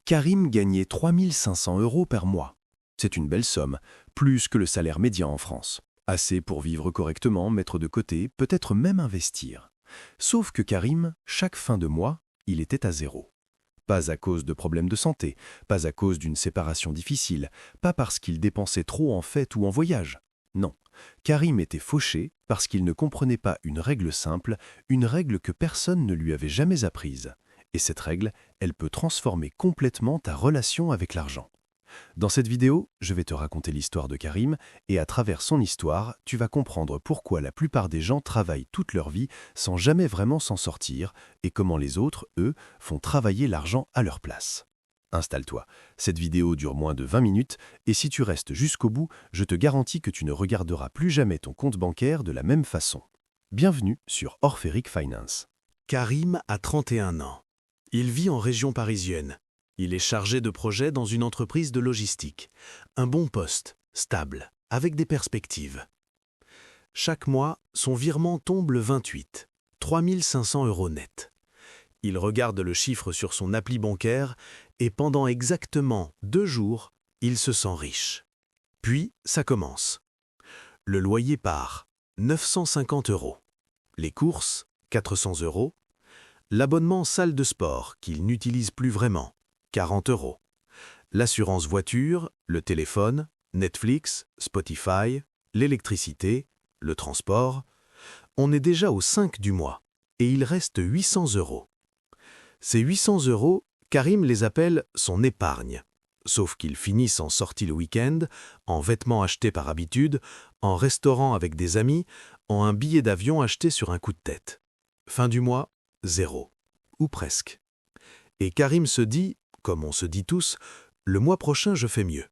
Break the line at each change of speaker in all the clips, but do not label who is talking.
Karim gagnait 3 500 € par mois. C'est une belle somme, plus que le salaire médian en France. Assez pour vivre correctement, mettre de côté, peut-être même investir. Sauf que Karim, chaque fin de mois, il était à zéro. Pas à cause de problèmes de santé, pas à cause d'une séparation difficile, pas parce qu'il dépensait trop en fêtes ou en voyage. Non, Karim était fauché parce qu'il ne comprenait pas une règle simple, une règle que personne ne lui avait jamais apprise. Et cette règle, elle peut transformer complètement ta relation avec l'argent. Dans cette vidéo, je vais te raconter l'histoire de Karim et à travers son histoire, tu vas comprendre pourquoi la plupart des gens travaillent toute leur vie sans jamais vraiment s'en sortir et comment les autres, eux, font travailler l'argent à leur place. Installe-toi. Cette vidéo dure moins de 20 minutes et si tu restes jusqu'au bout, je te garantis que tu ne regarderas plus jamais ton compte bancaire de la même façon. Bienvenue sur Orpheric Finance.
Karim a 31 ans. Il vit en région parisienne. Il est chargé de projet dans une entreprise de logistique. Un bon poste, stable, avec des perspectives. Chaque mois, son virement tombe le 28, 3 500 € net. Il regarde le chiffre sur son appli bancaire et pendant exactement 2 jours, il se sent riche. Puis, ça commence. Le loyer part, 950 €. Les courses, 400 €. L'abonnement salle de sport, qu'il n'utilise plus vraiment, 40 €. L'assurance voiture, le téléphone, Netflix, Spotify, l'électricité, le transport. On est déjà au 5 du mois et il reste 800 €. Ces 800 €, Karim les appelle son épargne. Sauf qu'ils finissent en sortie le week-end, en vêtements achetés par habitude, en restaurant avec des amis, en un billet d'avion acheté sur un coup de tête. Fin du mois, 0. Ou presque. Et Karim se dit, comme on se dit tous, le mois prochain je fais mieux.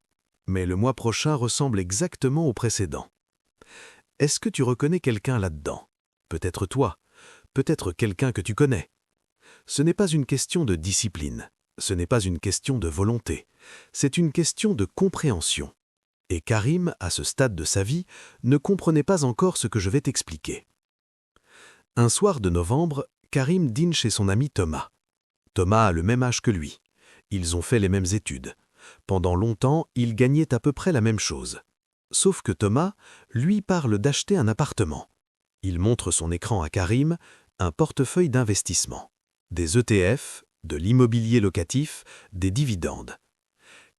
Mais le mois prochain ressemble exactement au précédent. Est-ce que tu reconnais quelqu'un là-dedans? Peut-être toi, peut-être quelqu'un que tu connais. Ce n'est pas une question de discipline, ce n'est pas une question de volonté, c'est une question de compréhension. Et Karim, à ce stade de sa vie, ne comprenait pas encore ce que je vais t'expliquer. Un soir de novembre, Karim dîne chez son ami Thomas. Thomas a le même âge que lui. Ils ont fait les mêmes études. Pendant longtemps, ils gagnaient à peu près la même chose. Sauf que Thomas, lui, parle d'acheter un appartement. Il montre son écran à Karim, un portefeuille d'investissement. Des ETF, de l'immobilier locatif, des dividendes.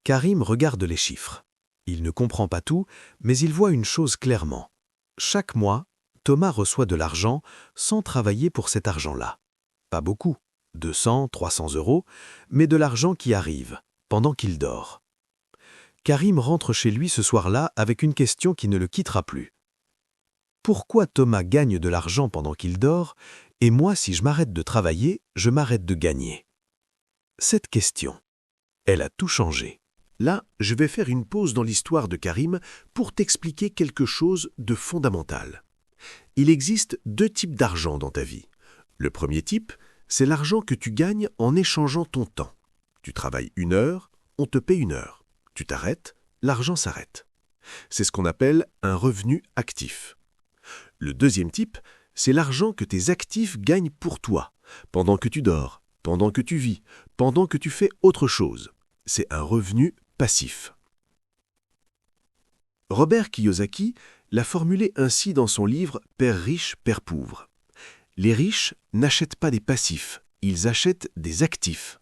Karim regarde les chiffres. Il ne comprend pas tout, mais il voit une chose clairement. Chaque mois, Thomas reçoit de l'argent sans travailler pour cet argent-là. Pas beaucoup, 200, 300 €, mais de l'argent qui arrive, pendant qu'il dort. Karim rentre chez lui ce soir-là avec une question qui ne le quittera plus. Pourquoi Thomas gagne de l'argent pendant qu'il dort, et moi, si je m'arrête de travailler, je m'arrête de gagner? Cette question, elle a tout changé.
Là, je vais faire une pause dans l'histoire de Karim pour t'expliquer quelque chose de fondamental. Il existe 2 types d'argent dans ta vie. Le premier type, c'est l'argent que tu gagnes en échangeant ton temps. Tu travailles 1 heure, on te paie 1 heure. Tu t'arrêtes, l'argent s'arrête. C'est ce qu'on appelle un revenu actif. Le deuxième type, c'est l'argent que tes actifs gagnent pour toi, pendant que tu dors, pendant que tu vis, pendant que tu fais autre chose. C'est un revenu passif. Robert Kiyosaki l'a formulé ainsi dans son livre « Père riche, Père pauvre ». Les riches n'achètent pas des passifs, ils achètent des actifs.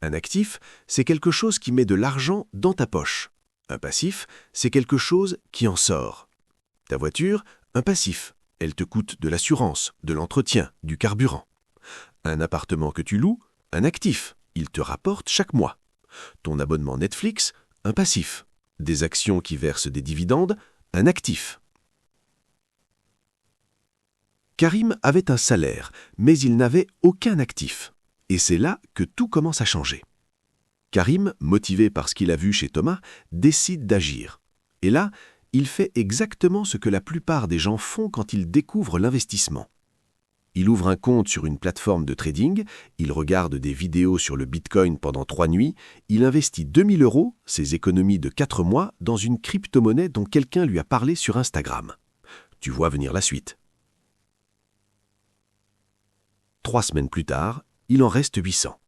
Un actif, c'est quelque chose qui met de l'argent dans ta poche. Un passif, c'est quelque chose qui en sort. Ta voiture, un passif. Elle te coûte de l'assurance, de l'entretien, du carburant. Un appartement que tu loues, un actif. Il te rapporte chaque mois. Ton abonnement Netflix, un passif. Des actions qui versent des dividendes, un actif. Karim avait un salaire, mais il n'avait aucun actif. Et c'est là que tout commence à changer. Karim, motivé par ce qu'il a vu chez Thomas, décide d'agir. Et là, il fait exactement ce que la plupart des gens font quand ils découvrent l'investissement. Il ouvre un compte sur une plateforme de trading, il regarde des vidéos sur le Bitcoin pendant 3 nuits, il investit 2 000 €, ses économies de 4 mois, dans une crypto-monnaie dont quelqu'un lui a parlé sur Instagram. Tu vois venir la suite. 3 semaines plus tard, il en reste 800.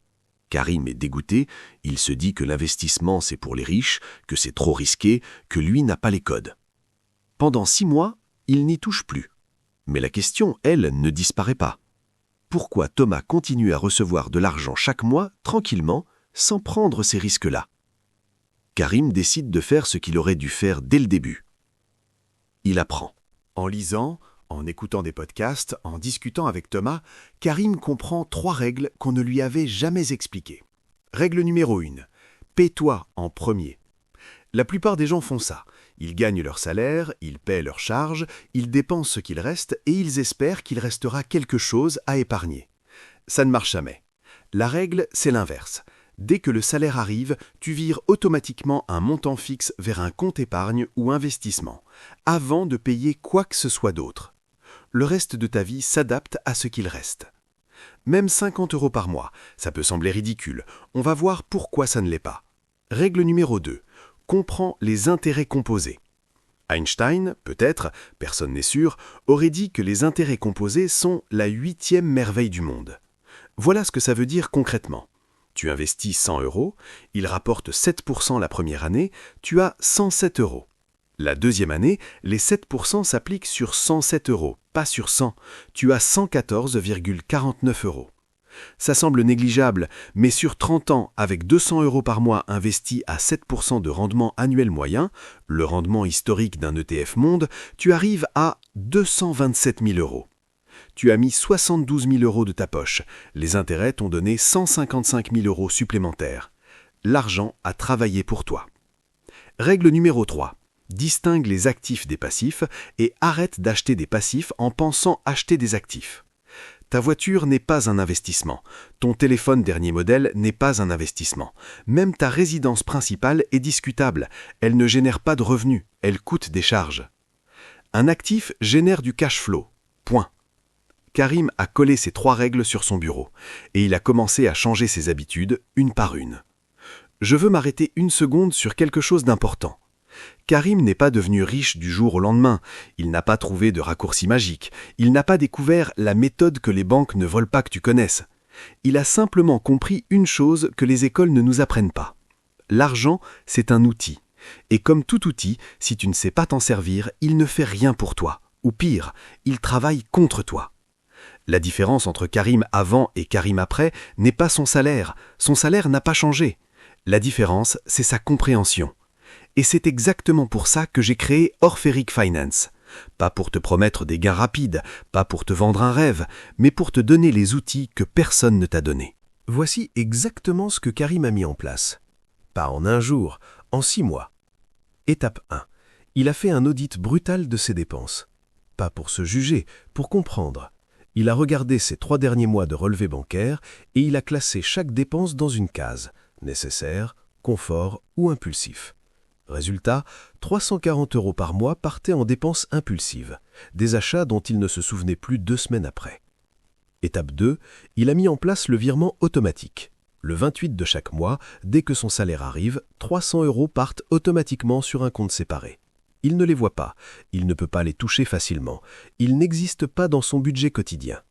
Karim est dégoûté, il se dit que l'investissement c'est pour les riches, que c'est trop risqué, que lui n'a pas les codes. Pendant 6 mois, il n'y touche plus. Mais la question, elle, ne disparaît pas. Pourquoi Thomas continue à recevoir de l'argent chaque mois, tranquillement, sans prendre ces risques-là? Karim décide de faire ce qu'il aurait dû faire dès le début. Il apprend.
En lisant, en écoutant des podcasts, en discutant avec Thomas, Karim comprend 3 règles qu'on ne lui avait jamais expliquées. Règle numéro 1. Paie-toi en premier. La plupart des gens font ça. Ils gagnent leur salaire, ils paient leurs charges, ils dépensent ce qu'il reste et ils espèrent qu'il restera quelque chose à épargner. Ça ne marche jamais. La règle, c'est l'inverse. Dès que le salaire arrive, tu vires automatiquement un montant fixe vers un compte épargne ou investissement, avant de payer quoi que ce soit d'autre. Le reste de ta vie s'adapte à ce qu'il reste. Même 50 € par mois, ça peut sembler ridicule. On va voir pourquoi ça ne l'est pas. Règle numéro 2. Comprends les intérêts composés. Einstein, peut-être, personne n'est sûr, aurait dit que les intérêts composés sont la 8e merveille du monde. Voilà ce que ça veut dire concrètement. Tu investis 100 €, il rapporte 7% la première année, tu as 107 €. La deuxième année, les 7% s'appliquent sur 107 €, pas sur 100. Tu as 114,49 €. Ça semble négligeable, mais sur 30 ans, avec 200 € par mois investis à 7% de rendement annuel moyen, le rendement historique d'un ETF monde, tu arrives à 227 000 €. Tu as mis 72 000 € de ta poche. Les intérêts t'ont donné 155 000 € supplémentaires. L'argent a travaillé pour toi. Règle numéro 3. Distingue les actifs des passifs et arrête d'acheter des passifs en pensant acheter des actifs. Ta voiture n'est pas un investissement. Ton téléphone dernier modèle n'est pas un investissement. Même ta résidence principale est discutable. Elle ne génère pas de revenus. Elle coûte des charges. Un actif génère du cash flow. Point. Karim a collé ces 3 règles sur son bureau et il a commencé à changer ses habitudes une par une. Je veux m'arrêter une seconde sur quelque chose d'important. Karim n'est pas devenu riche du jour au lendemain, il n'a pas trouvé de raccourci magique, il n'a pas découvert la méthode que les banques ne veulent pas que tu connaisses. Il a simplement compris une chose que les écoles ne nous apprennent pas. L'argent, c'est un outil. Et comme tout outil, si tu ne sais pas t'en servir, il ne fait rien pour toi. Ou pire, il travaille contre toi. La différence entre Karim avant et Karim après n'est pas son salaire. Son salaire n'a pas changé. La différence, c'est sa compréhension. Et c'est exactement pour ça que j'ai créé Orpheric Finance. Pas pour te promettre des gains rapides, pas pour te vendre un rêve, mais pour te donner les outils que personne ne t'a donnés.
Voici exactement ce que Karim a mis en place. Pas en un jour, en 6 mois. Étape 1. Il a fait un audit brutal de ses dépenses. Pas pour se juger, pour comprendre. Il a regardé ses 3 derniers mois de relevé bancaire et il a classé chaque dépense dans une case, nécessaire, confort ou impulsif. Résultat, 340 € par mois partaient en dépenses impulsives, des achats dont il ne se souvenait plus 2 semaines après. Étape 2, il a mis en place le virement automatique. Le 28 de chaque mois, dès que son salaire arrive, 300 € partent automatiquement sur un compte séparé. Il ne les voit pas, il ne peut pas les toucher facilement, ils n'existent pas dans son budget quotidien.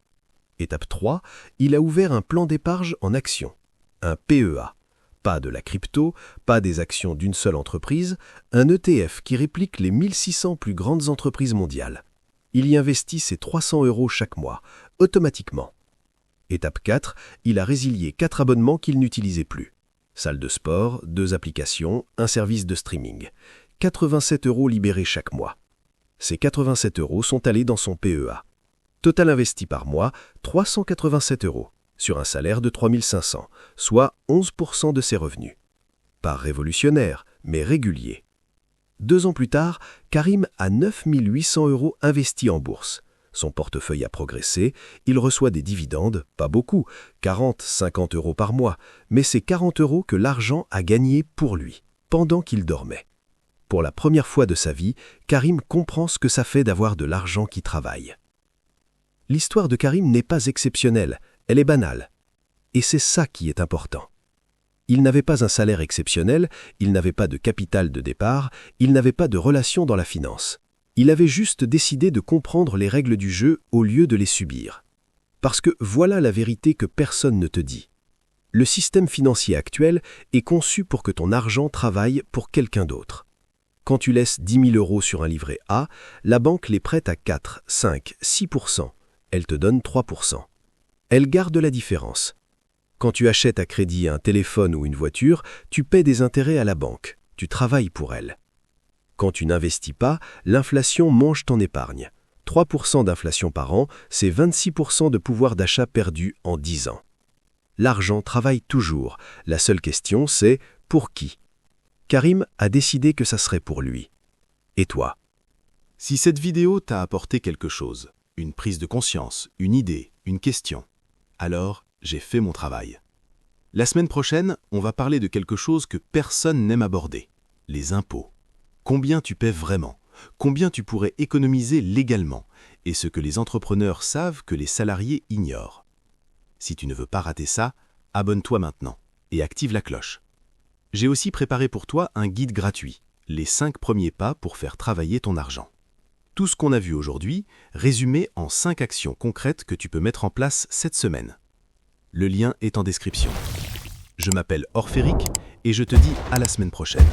Étape 3, il a ouvert un plan d'épargne en actions, un PEA. Pas de la crypto, pas des actions d'une seule entreprise, un ETF qui réplique les 1600 plus grandes entreprises mondiales. Il y investit ses 300 € chaque mois, automatiquement. Étape 4, il a résilié 4 abonnements qu'il n'utilisait plus. Salle de sport, 2 applications, un service de streaming. 87 € libérés chaque mois. Ces 87 € sont allés dans son PEA. Total investi par mois, 387 €, sur un salaire de 3 500, soit 11% de ses revenus. Pas révolutionnaire, mais régulier. 2 ans plus tard, Karim a 9 800 € investis en bourse. Son portefeuille a progressé, il reçoit des dividendes, pas beaucoup, 40-50 € par mois, mais c'est 40 € que l'argent a gagné pour lui, pendant qu'il dormait. Pour la première fois de sa vie, Karim comprend ce que ça fait d'avoir de l'argent qui travaille. L'histoire de Karim n'est pas exceptionnelle, elle est banale. Et c'est ça qui est important. Il n'avait pas un salaire exceptionnel, il n'avait pas de capital de départ, il n'avait pas de relation dans la finance. Il avait juste décidé de comprendre les règles du jeu au lieu de les subir. Parce que voilà la vérité que personne ne te dit.
Le système financier actuel est conçu pour que ton argent travaille pour quelqu'un d'autre. Quand tu laisses 10 000 € sur un livret A, la banque les prête à 4, 5, 6%. Elle te donne 3%. Elle garde la différence. Quand tu achètes à crédit un téléphone ou une voiture, tu paies des intérêts à la banque. Tu travailles pour elle. Quand tu n'investis pas, l'inflation mange ton épargne. 3% d'inflation par an, c'est 26% de pouvoir d'achat perdu en 10 ans. L'argent travaille toujours. La seule question, c'est pour qui ? Karim a décidé que ça serait pour lui. Et toi ?
Si cette vidéo t'a apporté quelque chose, une prise de conscience, une idée, une question, alors j'ai fait mon travail. La semaine prochaine, on va parler de quelque chose que personne n'aime aborder, les impôts. Combien tu paies vraiment ? Combien tu pourrais économiser légalement ? Et ce que les entrepreneurs savent que les salariés ignorent. Si tu ne veux pas rater ça, abonne-toi maintenant et active la cloche. J'ai aussi préparé pour toi un guide gratuit, les 5 premiers pas pour faire travailler ton argent. Tout ce qu'on a vu aujourd'hui, résumé en 5 actions concrètes que tu peux mettre en place cette semaine. Le lien est en description. Je m'appelle Orphéric et je te dis à la semaine prochaine.